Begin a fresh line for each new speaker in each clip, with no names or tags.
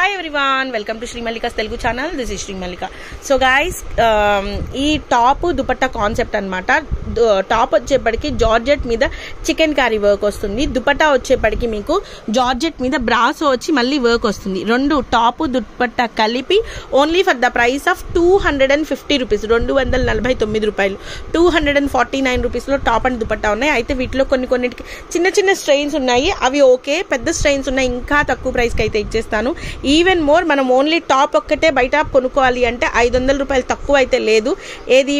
Hi everyone, welcome to Sri Mallika's Telugu channel. This is Sri Mallika. So guys, ee top dupatta concept anamata. Top వచ్చేపడికి georgette మీద chikankari work వస్తుంది. దుపట్టా వచ్చేపడికి మీకు georgette మీద brasso వచ్చి మళ్ళీ work వస్తుంది. రెండు టాప్ దుపట్టా కలిపి only for the price of 250 rupees, 249 రూపాయలు, 249 రూపీస్ లో టాప్ అండ్ దుపట్టా ఉన్నాయి. అయితే వీటిలో కొన్నిటికి చిన్న చిన్న స్ట్రెయిన్స్ ఉన్నాయి, అవి ఓకే. పెద్ద స్ట్రెయిన్స్ ఉన్నాయి, ఇంకా తక్కువ ప్రైస్ కి అయితే ఇచ్చేస్తాను. ఈవెన్ మోర్ మనం ఓన్లీ టాప్ ఒక్కటే బయట కొనుక్కోవాలి అంటే 500 రూపాయలు తక్కువ అయితే లేదు. ఏది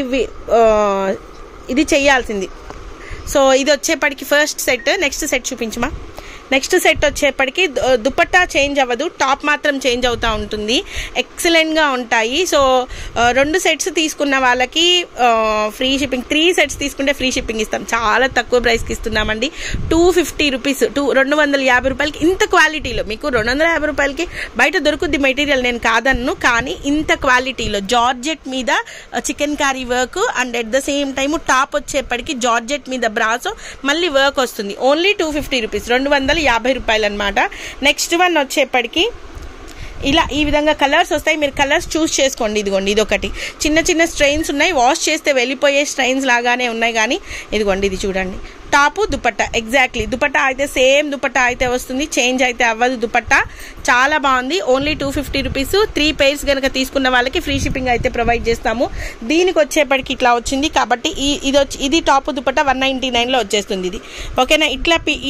ఇది చేయాల్సింది. సో ఇది వచ్చేపటికి ఫస్ట్ సెట్. నెక్స్ట్ సెట్ చూపించమా. నెక్స్ట్ సెట్ వచ్చేపటికి దుపట్టా చేంజ్ అవ్వదు, టాప్ మాత్రం చేంజ్ అవుతూ ఉంటుంది. ఎక్సలెంట్గా ఉంటాయి. సో 2 సెట్స్ తీసుకున్న వాళ్ళకి ఫ్రీ షిప్పింగ్, 3 సెట్స్ తీసుకుంటే ఫ్రీ షిప్పింగ్ ఇస్తాం. చాలా తక్కువ ప్రైస్కి ఇస్తున్నామండి. 250 రూపీస్, 250 రూపాయలకి ఇంత క్వాలిటీలో. మీకు 250 రూపాయలకి బయట దొరుకుద్ది మెటీరియల్, నేను కాదన్ను. కానీ ఇంత క్వాలిటీలో జార్జెట్ మీద chikankari work and at the same time top వచ్చేపటికి జార్జెట్ మీద బ్రాసో మళ్ళీ వర్క్ వస్తుంది. ఓన్లీ 250 రూపీస్, 250 రూపాయలు అనమాట. నెక్స్ట్ వన్ వచ్చేప్పటికి ఇలా ఈ విధంగా కలర్స్ వస్తాయి. మీరు కలర్స్ చూస్ చేసుకోండి. ఇదిగోండి, ఇది ఒకటి. చిన్న చిన్న స్ట్రెయిన్స్ ఉన్నాయి, వాష్ చేస్తే వెళ్ళిపోయే స్ట్రెయిన్స్ లాగానే ఉన్నాయి. కానీ ఇదిగోండి, ఇది చూడండి. టాపు దుపట్టా ఎగ్జాక్ట్లీ దుపట్టా అయితే సేమ్ దుపట్టా అయితే వస్తుంది, చేంజ్ అయితే అవ్వదు. దుపట్టా చాలా బాగుంది. Only 250 rupees. 3 pairs కనుక తీసుకున్న వాళ్ళకి ఫ్రీ షిప్పింగ్ అయితే ప్రొవైడ్ చేస్తాము. దీనికి వచ్చేప్పటికి ఇట్లా వచ్చింది కాబట్టి ఇది టాప్ దుపట్టా 199 లో వచ్చేస్తుంది. ఇది ఓకేనా.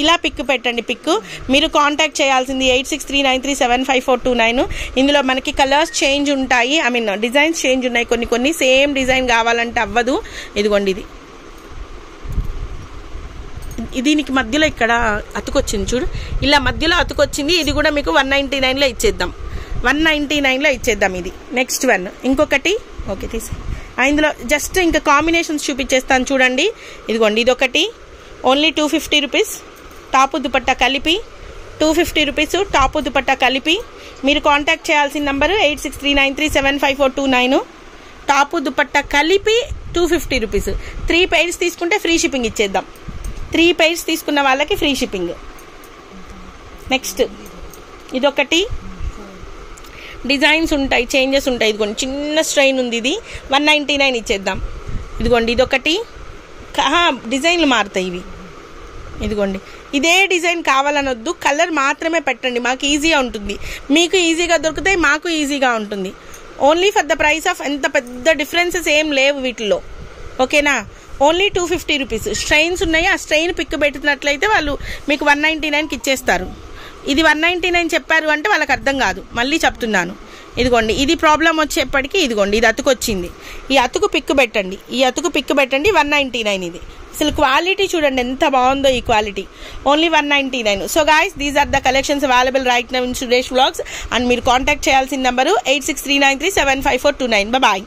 ఇలా పిక్ పెట్టండి. పిక్ మీరు కాంటాక్ట్ చేయాల్సింది 8639375429. ఇందులో మనకి కలర్స్ చేంజ్ ఉంటాయి, ఐ మీన్ డిజైన్స్ చేంజ్ ఉన్నాయి. కొన్ని సేమ్ డిజైన్ కావాలంటే అవ్వదు. ఇదిగోండి, దీనికి మధ్యలో ఇక్కడ అతుకొచ్చింది చూడు, ఇలా మధ్యలో అతుకొచ్చింది. ఇది కూడా మీకు 199 లో ఇచ్చేద్దాం. 199 లో ఇచ్చేద్దాం. ఇది నెక్స్ట్ వన్. ఇంకొకటి ఓకే తీసి ఇందులో జస్ట్ ఇంకా కాంబినేషన్స్ చూపించేస్తాను చూడండి. ఇదిగోండి, ఇది ఒకటి. ఓన్లీ 250 రూపీస్ టాపు దుపట్టా కలిపి. 250 రూపీస్ టాపు దుపట్టా కలిపి. మీరు కాంటాక్ట్ చేయాల్సిన నంబరు 8639375429. టాపు దుపట్టా కలిపి 250 రూపీస్. 3 pairs తీసుకుంటే ఫ్రీ షిప్పింగ్ ఇచ్చేద్దాం. 3 pairs తీసుకున్న వాళ్ళకి ఫ్రీ షిప్పింగ్. నెక్స్ట్ ఇదొకటి. డిజైన్స్ ఉంటాయి, చేంజెస్ ఉంటాయి. ఇదిగోండి, చిన్న స్ట్రెయిన్ ఉంది, ఇది 199 ఇచ్చేద్దాం. ఇదిగోండి, ఇదొకటి. డిజైన్లు మారుతాయి ఇవి. ఇదిగోండి, ఇదే డిజైన్ కావాలనొద్దు, కలర్ మాత్రమే పెట్టండి. మాకు ఈజీగా ఉంటుంది, మీకు ఈజీగా దొరుకుతాయి, మాకు ఈజీగా ఉంటుంది. Only for the price of. ఎంత పెద్ద డిఫరెన్సెస్ ఏం లేవు వీటిలో, ఓకేనా. Only 250 rupees. స్ట్రెయిన్స్ ఉన్నాయి, ఆ స్ట్రెయిన్ పిక్ పెట్టినట్లయితే వాళ్ళు మీకు 199కి ఇచ్చేస్తారు. ఇది 199 చెప్పారు అంటే వాళ్ళకి అర్థం కాదు, మళ్ళీ చెప్తున్నాను. ఇదిగోండి, ఇది ప్రాబ్లం వచ్చేప్పటికి ఇదిగోండి, ఇది అతుకొచ్చింది. ఈ అతుకు పిక్ పెట్టండి, 199. ఇది అసలు క్వాలిటీ చూడండి ఎంత బాగుందో. ఈ quality only 199. So guys, these are the collections available right now in Suresh vlogs. And మీరు కాంటాక్ట్ చేయాల్సిన నెంబరు 8639375429. బాయ్.